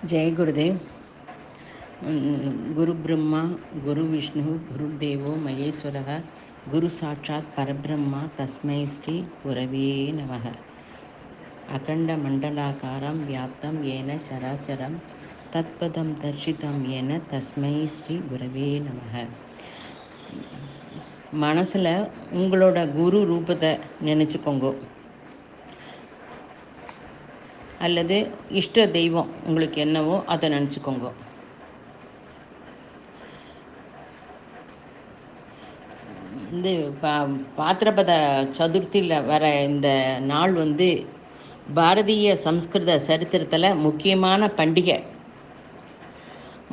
जय गुरुदेव। गुरु ब्रह्मा गुरु विष्णु गुरुदेवो महेश्वरः गुरु साक्षात् परब्रह्मा तस्मै श्री गुरवे नमः। अखंड मंडलाकारं व्याप्तं येन चराचरं तत्पदं दर्शितं येन तस्मै श्री गुरवे नमः। மனசில் உங்களோட குரு ரூபத்தை நினச்சிக்கோங்க, அல்லது இஷ்ட தெய்வம் உங்களுக்கு என்னவோ அதை நினச்சிக்கோங்க. இந்த பாத்திரபத சதுர்த்தியில் வர இந்த நாள் பாரதிய சம்ஸ்கிருத சரித்திரத்தில் முக்கியமான பண்டிகை.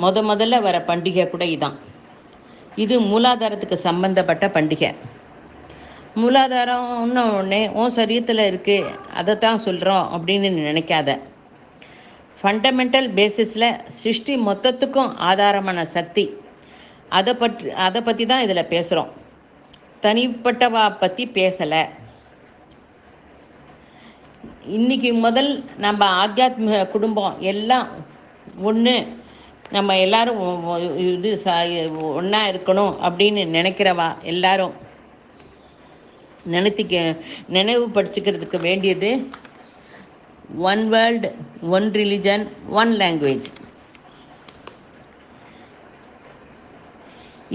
முதல்ல வர பண்டிகை கூட இதான். இது மூலாதாரத்துக்கு சம்பந்தப்பட்ட பண்டிகை. மூலாதாரம் ஒன்று உன் சரீரத்தில் இருக்குது, அதைத்தான் சொல்கிறோம் அப்படின்னு நினைக்காத. ஃபண்டமெண்டல் பேசிஸில் சிருஷ்டி மொத்தத்துக்கும் ஆதாரமான சக்தி, அதை பற்றி தான் இதில் பேசுகிறோம். தனிப்பட்டவா பற்றி பேசலை. இன்றைக்கி முதல் நம்ம ஆத்தியாத்மிக குடும்பம் எல்லாம் ஒன்று, நம்ம எல்லாரும் இது ஒன்றா இருக்கணும் அப்படின்னு நினைக்கிறவா எல்லாரும் நினைவுபடுத்திக்கிறதுக்கு வேண்டியது one world, one religion, one language.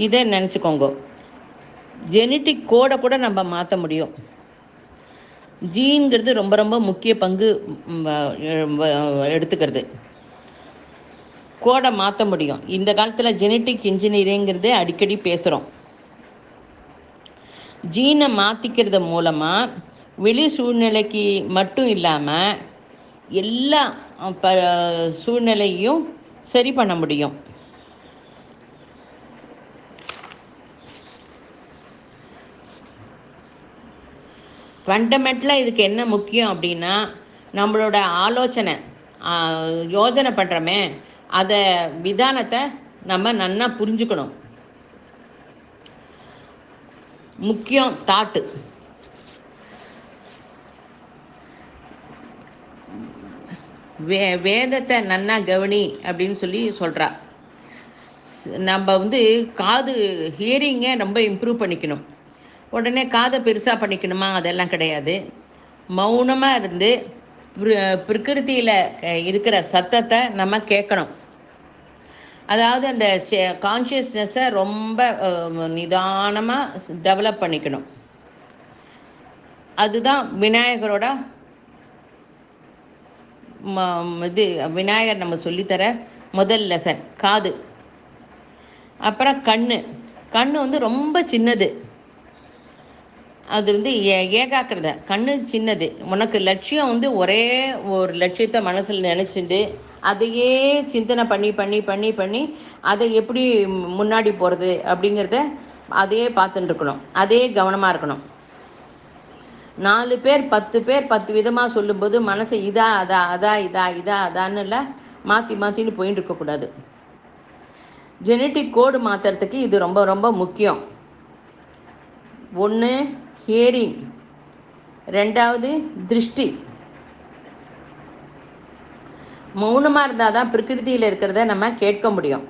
இதை நினச்சிக்கோங்க. ஜெனட்டிக் கோடை கூட நம்ம மாற்ற முடியும். ஜீன்கிறது ரொம்ப ரொம்ப முக்கிய பங்கு எடுத்துக்கிறது. கோடை மாற்ற முடியும். இந்த காலத்தில் ஜெனட்டிக் இன்ஜினியரிங்கிறது அடிக்கடி பேசுகிறோம். ஜீனை மாற்றிக்கிறது மூலமாக வெளி சூழ்நிலைக்கு மட்டும் இல்லாமல் எல்லா சூழ்நிலையும் சரி பண்ண முடியும். ஃபண்டமெண்டலாக இதுக்கு என்ன முக்கியம் அப்படின்னா, நம்மளோட ஆலோசனை யோஜனை பண்ணுறோமே, அதை விதானத்தை நம்ம நன்னா புரிஞ்சுக்கணும். முக்கியம் தாட்டு. வேதத்தை நன்னா கவனி அப்படின்னு சொல்கிறா. நம்ம காது ஹியரிங்கை ரொம்ப இம்ப்ரூவ் பண்ணிக்கணும். உடனே காதை பெருசாக பண்ணிக்கணுமா? அதெல்லாம் கிடையாது. மௌனமாக இருந்து பிரகிருதியில் இருக்கிற சத்தத்தை நம்ம கேட்கணும். அதாவது அந்த கான்ஷியஸ்னஸை ரொம்ப நிதானமாக டெவலப் பண்ணிக்கணும். அதுதான் விநாயகரோட விநாயகர் நம்ம சொல்லித்தர முதல் லெசன். காது. அப்புறம் கண்ணு ரொம்ப சின்னது. அது ஏகாக்கிரத. கண்ணு சின்னது. உனக்கு லட்சியம் ஒரே ஒரு லட்சியத்தை மனசில் நினச்சிட்டு அதையே சிந்தனை பண்ணி பண்ணி பண்ணி பண்ணி அதை எப்படி முன்னாடி போகிறது அப்படிங்கிறத அதையே பார்த்துட்டு இருக்கணும். அதே கவனமாக இருக்கணும். 4 பேர் 10 பேர் 10 விதமாக சொல்லும்போது மனசை இதா அதா அதா இதா இதா அதான்னு மாற்றின்னு போயிட்டு இருக்கக்கூடாது. ஜெனட்டிக் கோடு மாற்றுறதுக்கு இது ரொம்ப ரொம்ப முக்கியம். 1 ஹியரிங், 2வது திருஷ்டி. மௌனமாக இருந்தால் தான் பிரகிருதியில் இருக்கிறத நம்ம கேட்க முடியும்.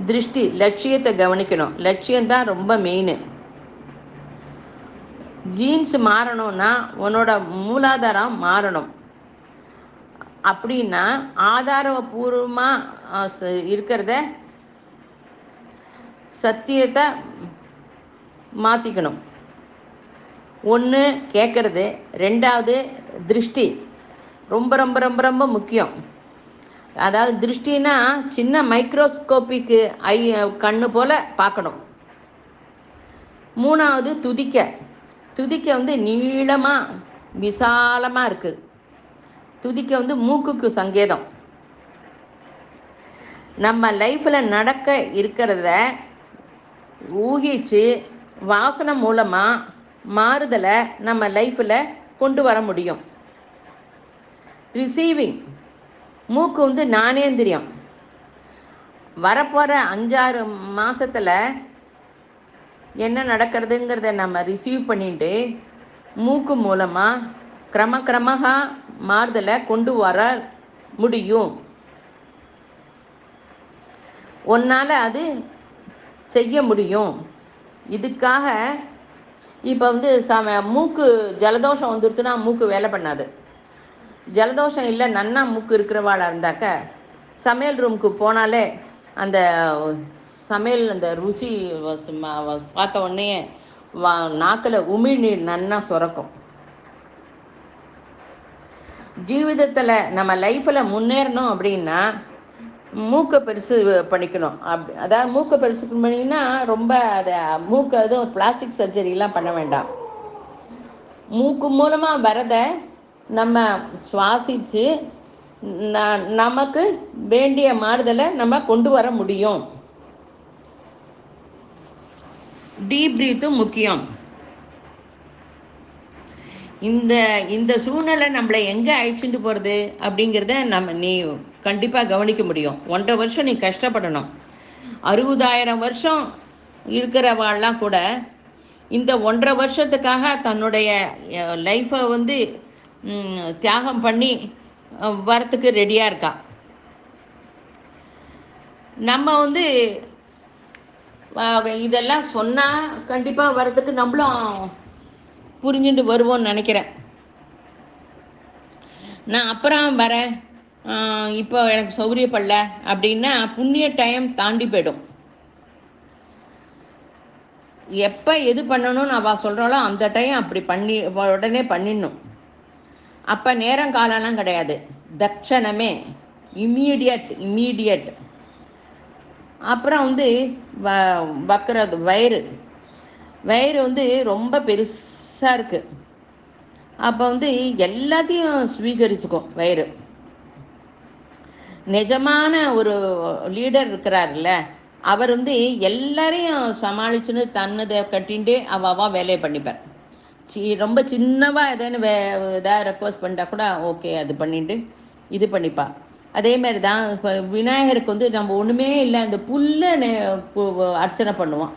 திருஷ்டி, லட்சியத்தை கவனிக்கணும். லட்சியம்தான் ரொம்ப மெயின். ஜீன்ஸ் மாறணும்னா உன்னோட மூலாதாரம் மாறணும். அப்படின்னா ஆதாரபூர்வமாக இருக்கிறத சத்தியத்தை மாற்றிக்கணும். 1 கேட்குறது, 2வது திருஷ்டி. ரொம்ப ரொம்ப ரொம்ப ரொம்ப முக்கியம். அதாவது திருஷ்டினா சின்ன மைக்ரோஸ்கோப்பிக்கு கண்ணு போல் பார்க்கணும். 3வது துதிக்க நீளமாக விசாலமாக இருக்குது. துதிக்க மூக்குக்கு சங்கேதம். நம்ம லைஃப்பில் நடக்க இருக்கிறத ஊகிச்சு வாசனை மூலமாக மாறுதலை நம்ம லைஃப்பில் கொண்டு வர முடியும். ரிசீவிங், மூக்கு ஞானேந்திரியம். வரப்போகிற 5-6 மாதத்தில் என்ன நடக்கிறதுங்கிறத நம்ம ரிசீவ் பண்ணிட்டு மூக்கு மூலமாக கிரமமாக மாறுதலை கொண்டு வர முடியும். உன்னால் அது செய்ய முடியும். இதுக்காக இப்போ வந்து மூக்கு ஜலதோஷம் வந்துடுச்சுன்னா மூக்கு வேலை பண்ணாது. ஜலதோஷம் இல்லை, நன்னா மூக்கு இருக்கிறவாளாக இருந்தாக்க சமையல் ரூமுக்கு போனாலே அந்த சமையல் அந்த ருசி பார்த்த உடனே நாக்கில் உமிழ்நீர் நன்னா சுரக்கும். ஜீவிதத்தில் நம்ம லைஃப்பில் முன்னேறணும் அப்படின்னா மூக்கை பெருசு பண்ணிக்கணும். அதாவது மூக்கை பெருசு பண்ணிங்கன்னா ரொம்ப அதை மூக்கை எதுவும் பிளாஸ்டிக் சர்ஜரிலாம் பண்ண வேண்டாம். மூக்கு மூலமாக வரதை நம்ம சுவாசித்து நமக்கு வேண்டிய மாறுதலை நம்ம கொண்டு வர முடியும். டீப் பிரீத்தும் முக்கியம். இந்த சூழ்நிலை நம்மளை எங்கே அழிச்சுட்டு போகிறது அப்படிங்கிறத நீ கண்டிப்பாக கவனிக்க முடியும். 1.5 வருஷம் நீ கஷ்டப்படணும். 60,000 வருஷம் இருக்கிறவாள்லாம் கூட இந்த 1.5 வருஷத்துக்காக தன்னுடைய லைஃப்பை வந்து தியாகம் பண்ணி வரத்துக்கு ரெடியாக இருக்கா. நம்ம வந்து இதெல்லாம் சொன்னால் கண்டிப்பாக வரத்துக்கு நம்மளும் புரிஞ்சுட்டு வருவோன்னு நினைக்கிறேன். நான் அப்புறம் வரேன், இப்போ எனக்கு சௌகரியப்படல அப்படின்னா புண்ணிய டைம் தாண்டி போயிடும். எப்போ எது பண்ணணும்னு அவள் சொல்கிறாளோ அந்த டைம் அப்படி பண்ணி உடனே பண்ணிடணும். அப்போ நேரம் காலம்லாம் கிடையாது, தட்சணமே, இம்மீடியட். அப்புறம் வந்து வக்கிறது வயிறு வந்து ரொம்ப பெருசாக இருக்குது. அப்போ வந்து எல்லாத்தையும் ஸ்வீகரிச்சுக்கும் வயிறு. நிஜமான ஒரு லீடர் இருக்கிறார்ல, அவர் வந்து எல்லாரையும் சமாளிச்சுன்னு தன்னதை கட்டின்ட்டு அவா வேலையை பண்ணிப்பார். ரொம்ப சின்னவாக எதாவது ரெக்வஸ்ட் பண்ணிட்டா கூட ஓகே அது பண்ணிட்டு இது பண்ணிப்பா. அதே மாதிரி தான் இப்போ விநாயகருக்கு வந்து நம்ம ஒன்றுமே இல்லை, அந்த புல்லை அர்ச்சனை பண்ணுவோம்.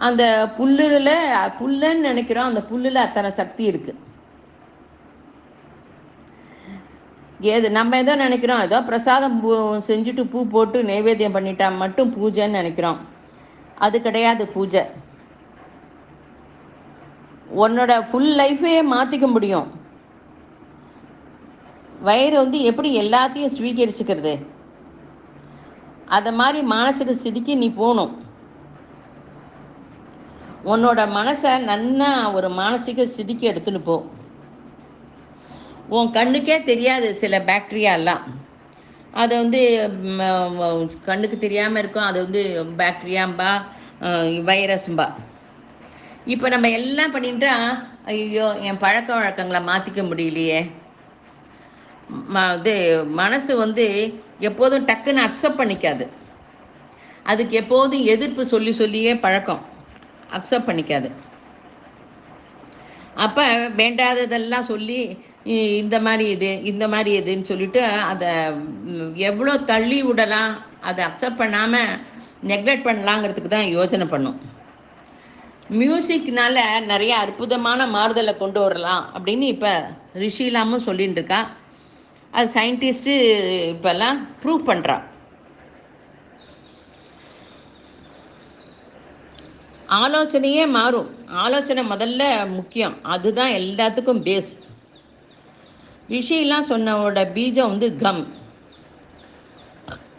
அந்த புல்லுன்னு நினைக்கிறோம், அந்த புல்லில் அத்தனை சக்தி இருக்குது. நம்ம ஏதோ நினைக்கிறோம், ஏதோ பிரசாதம் செஞ்சுட்டு பூ போட்டு நைவேத்தியம் பண்ணிட்டா மட்டும் பூஜைன்னு நினைக்கிறோம். அது கிடையாது பூஜை. உன்னோட ஃபுல் லைஃபே மாற்றிக்க முடியும். வயிறு வந்து எப்படி எல்லாத்தையும் ஸ்வீகரிச்சுக்கிறது, அதை மாதிரி மானசிக ஸ்திதிக்கு நீ போகணும். உன்னோட மனசை நன்னா ஒரு மானசிக ஸ்திதிக்கு எடுத்துன்னு போ. உன் கண்ணுக்கே தெரியாது சில பாக்டீரியாலாம், அது வந்து கண்ணுக்கு தெரியாமல் இருக்கும். அது வந்து பாக்டீரியாம்பா, வைரஸ்ம்பா. இப்போ நம்ம எல்லாம் பண்ணிட்டா ஐயோ என் பழக்க வழக்கங்களை மாற்றிக்க முடியலையே. இது மனசு வந்து எப்போதும் டக்குன்னு அக்செப்ட் பண்ணிக்காது. அதுக்கு எப்போதும் எதிர்ப்பு சொல்லியே பழக்கம், அக்செப்ட் பண்ணிக்காது. அப்போ வேண்டாததெல்லாம் சொல்லி இந்த மாதிரி இதுன்னு சொல்லிட்டு அதை எவ்வளோ தள்ளி விடலாம், அதை அக்செப்ட் பண்ணாமல் நெக்லெக்ட் பண்ணலாங்கிறதுக்கு தான் யோசனை பண்ணும். மியூசிக்னால நிறைய அற்புதமான மாறுதலை கொண்டு வரலாம் அப்படின்னு இப்போ ரிஷிலாமும் சொல்லிட்டு இருக்கா. அது சயின்டிஸ்ட்டு இப்போல்லாம் ப்ரூவ் பண்ணுறா. ஆலோசனையே மாறும். ஆலோசனை முதல்ல முக்கியம், அதுதான் எல்லாத்துக்கும் பேஸ். ரிஷிலாம் சொன்னவோட பீஜம் வந்து கம்.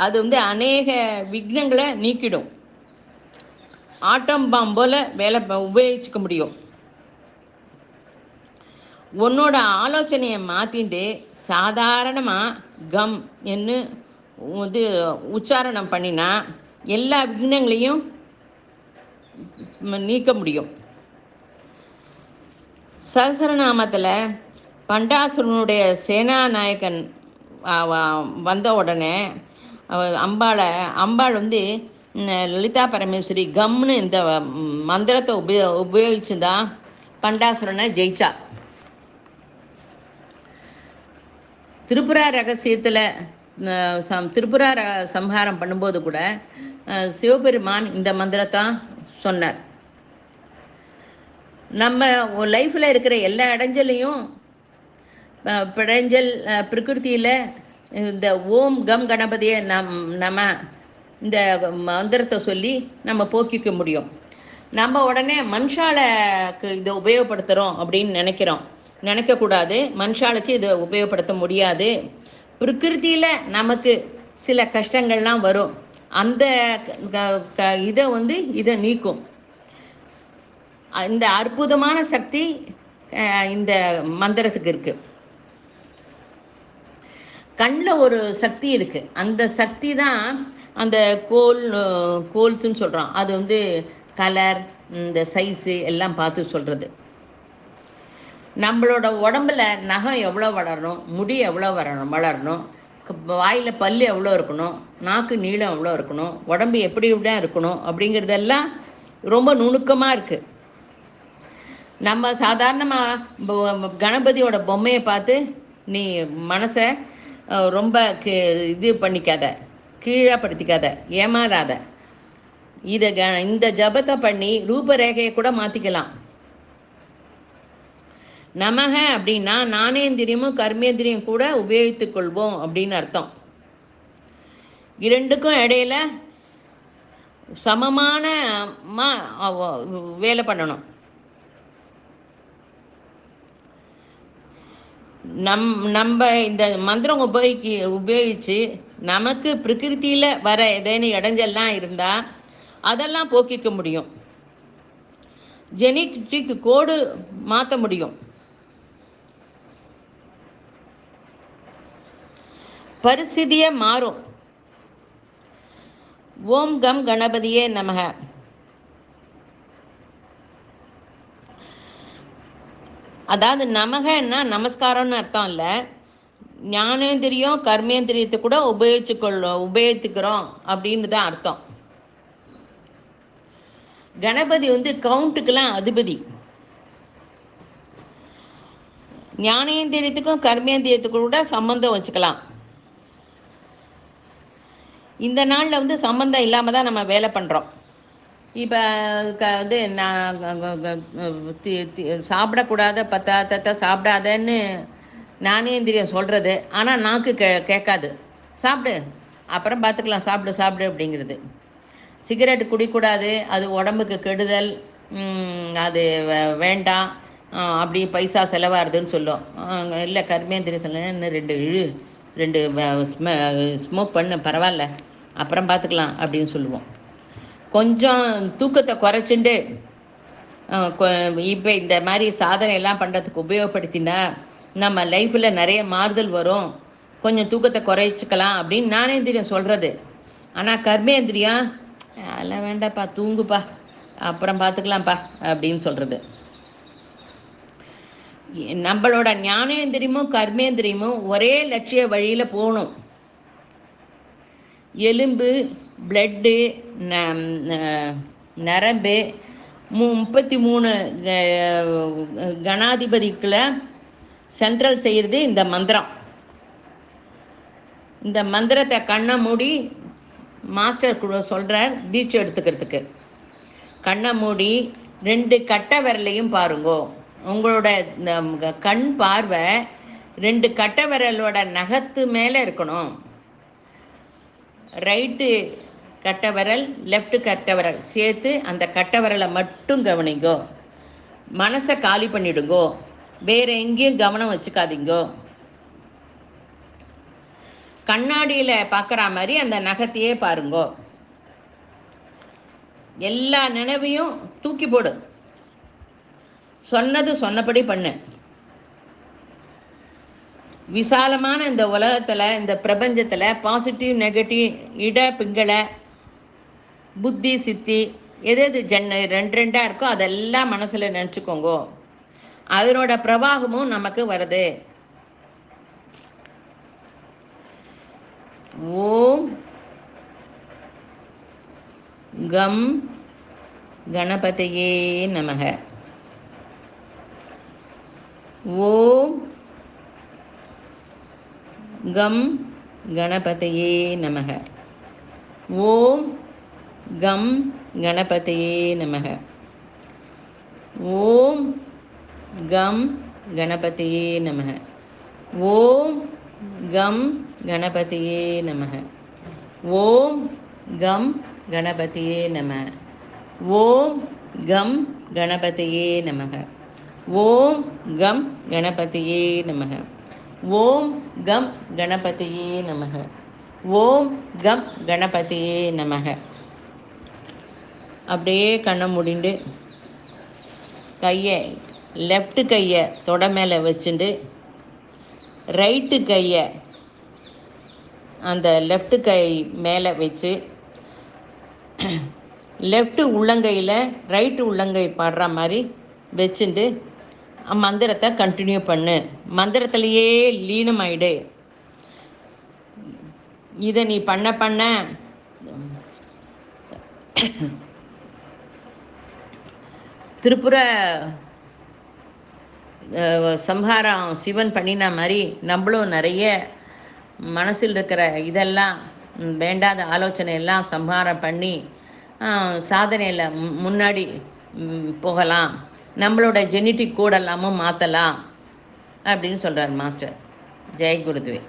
அது வந்து அநேக விக்னங்களை நீக்கிடும். ஆட்டம் பாம் போல் வேலை உபயோகிச்சுக்க முடியும். உன்னோட ஆலோசனையை மாற்றிட்டு சாதாரணமாக கம் என்று வந்து உச்சாரணம் பண்ணினா எல்லா விக்னங்களையும் நீக்க முடியும். சஹஸ்ரநாமத்தில் பண்டாசுரனுடைய சேனாநாயகன் வந்த உடனே அம்பாள் வந்து லலிதா பரமேஸ்வரி கம்னு இந்த மந்திரத்தை உபயோகிச்சுதான் பண்டாசுரனை ஜெயிச்சா. திரிபுரா ரகசியத்தில் திரிபுரா சம்ஹாரம் பண்ணும்போது கூட சிவபெருமான் இந்த மந்திரத்தான் சொன்னார். நம்ம லைஃப்பில் இருக்கிற எல்லா இடைஞ்சலையும் பிரகிருத்தியில் இந்த ஓம் கம் கணபதியே நம இந்த மந்திரத்தை சொல்லி நம்ம போக்கிக்க முடியும். நம்ம உடனே மனுஷாலுக்கு இதை உபயோகப்படுத்துகிறோம் அப்படின்னு நினைக்கக்கூடாது. மனுஷாளுக்கு இதை உபயோகப்படுத்த முடியாது. பிரகிருதியில் நமக்கு சில கஷ்டங்கள்லாம் வரும். அந்த இதை இதை நீக்கும். இந்த அற்புதமான சக்தி இந்த மந்திரத்துக்கு இருக்குது. கண்ணில் ஒரு சக்தி இருக்குது. அந்த சக்தி தான் அந்த கோல்ஸ்ன்னு சொல்கிறோம். அது கலர், இந்த சைஸு எல்லாம் பார்த்து சொல்கிறது. நம்மளோட உடம்புல நகம் எவ்வளோ வளரணும், முடி எவ்வளோ வளரணும், வாயில் பல் எவ்வளோ இருக்கணும், நாக்கு நீளம் எவ்வளோ இருக்கணும், உடம்பு எப்படி இப்படியா இருக்கணும் அப்படிங்கிறதெல்லாம் ரொம்ப நுணுக்கமாக இருக்குது. நம்ம சாதாரணமாக கணபதியோட பொம்மையை பார்த்து நீ மனசை ரொம்ப இது பண்ணிக்காத, கீழப்படுத்திக்காத, ஏமாறாத. இந்த ஜபத்தை பண்ணி ரூபரேகையை கூட மாற்றிக்கலாம். நமக அப்படின்னா ஞானேந்திரியமும் கர்மேந்திரியம் கூட உபயோகித்து கொள்வோம் அப்படின்னு அர்த்தம். இரண்டுக்கும் இடையில சமமான வேலை பண்ணணும். நம்ம இந்த மந்திரம் உபயோகித்து நமக்கு பிரகிருதியில் வர ஏதேனும் இடைஞ்சல்லாம் இருந்தால் அதெல்லாம் போக்கிக்க முடியும். ஜெனட்டிக் கோடு மாற்ற முடியும். பரிஸ்திதியே மாறும். ஓம் கம் கணபதியே நமக. அதாவது நமகன்னா நமஸ்காரம்னு அர்த்தம் இல்லை. ஞானேந்திரியம் கர்மேந்திரியத்தை கூட உபயோகித்துக்கிறோம் அப்படின்னு தான் அர்த்தம். கணபதி கவுண்ட்டுக்கெல்லாம் அதிபதி. ஞானேந்திரியத்துக்கும் கர்மேந்திரியத்துக்கும் கூட சம்பந்தம் வச்சுக்கலாம். இந்த நாளில் சம்பந்தம் இல்லாமல் தான் நம்ம வேலை பண்ணுறோம். இப்போ நான் சாப்பிடக்கூடாத பத்தாத்தத்தை சாப்பிடாதன்னு ஞானேந்திரியம் சொல்கிறது. ஆனால் நாக்கு கேட்காது. சாப்பிடு, அப்புறம் பார்த்துக்கலாம், சாப்பிடு அப்படிங்கிறது. சிகரெட் குடிக்கூடாது, அது உடம்புக்கு கெடுதல், அது வேண்டாம், அப்படி பைசா செலவாகுதுன்னு சொல்லும். இல்லை, கர்மேந்திரியம் சொல்ல இன்னும் 2 ஸ்மோக் பண்ணு, பரவாயில்ல, அப்புறம் பார்த்துக்கலாம் அப்படின்னு சொல்லுவோம். கொஞ்சம் தூக்கத்தை குறைச்சிண்டு இப்போ இந்த மாதிரி சாதனை எல்லாம் பண்ணுறதுக்கு உபயோகப்படுத்தினா நம்ம லைஃப்பில் நிறைய மாறுதல் வரும். கொஞ்சம் தூக்கத்தை குறைச்சிக்கலாம் அப்படின்னு ஞானேந்திரியம் சொல்கிறது. ஆனால் கர்மேந்திரியம் அதெல்லாம் வேண்டாப்பா, தூங்குப்பா, அப்புறம் பார்த்துக்கலாம்ப்பா அப்படின்னு சொல்கிறது. நம்மளோட ஞானேந்திரியமும் கர்மேந்திரியமும் ஒரே லட்சிய வழியில் போகணும். எலும்பு, பிளட்டு, நரம்பு, 33 கணாதிபதிக்குள்ள சென்ட்ரல் செய்கிறது இந்த மந்திரம். இந்த மந்திரத்தை கண்ணை மூடி மாஸ்டர் கூட சொல்கிறார் தீட்சை எடுத்துக்கிறதுக்கு. கண்ணை மூடி 2 கட்டை விரலையும் பாருங்கோ. உங்களோட இந்த கண் பார்வை 2 கட்டை விரலோட நகத்து மேலே இருக்கணும். ரைட்டு கட்டை விரல், லெஃப்ட் கட்டை விரல் சேர்த்து அந்த கட்டை விரலை மட்டும் கவனிங்கோ. மனசை காலி பண்ணிடுங்கோ, வேற எங்கேயும் கவனம் வச்சுக்காதீங்கோ. கண்ணாடியில் பார்க்குற மாதிரி அந்த நகத்தையே பாருங்கோ. எல்லா நினைவையும் தூக்கி போடு. சொன்னபடி பண்ணு. விசாலமான இந்த உலகத்தில், இந்த பிரபஞ்சத்தில் பாசிட்டிவ் நெகட்டிவ் இட பிங்களை புத்தி சித்தி எது 2 இருக்கோ அதெல்லாம் மனசில் நினச்சிக்கோங்கோ. அதனோட பிரவாகமும் நமக்கு வருது. ஓம் கம் கணபதியே நமக. ஓம் கம் கணபதியே நமக. ஓம் கம் கணபதியே நமக. ஓம் கம் கணபதியே நமக. ஓம் கம் கணபதியே நமக. ஓம் கம் கணபதியே நமக. ஓம் கம் கணபதியே நமக. ஓம் கம் கணபதியே நமக. ஓம் கம் கணபதியே நமக. ஓம் கம் கணபதியே நமக. அப்படியே கண்ணை மூடிண்டு கையை லெஃப்ட் கையை தொட மேலே வச்சுட்டு ரைட்டு கையை அந்த லெஃப்ட் கை மேலே வச்சு லெஃப்ட் உள்ளங்கையில் ரைட்டு உள்ளங்கை பாடுற மாதிரி வச்சுட்டு மந்திரத்தை கண்டினியூ பண்ணு. மந்திரத்திலேயே லீனமாயிடு. இதை நீ பண்ண பண்ண திரிபுர சம்ஹாரம் சிவன் பண்ணின மாதிரி நம்மளும் நிறைய மனசில் இருக்கிற இதெல்லாம் வேண்டாத ஆலோசனை எல்லாம் சம்ஹாரம் பண்ணி சாதனையில் முன்னாடி போகலாம். நம்மளோட ஜெனட்டிக் கோட் எல்லாமும் மாற்றலாம் அப்படின்னு சொல்கிறார் மாஸ்டர். ஜெய் குருதுவே.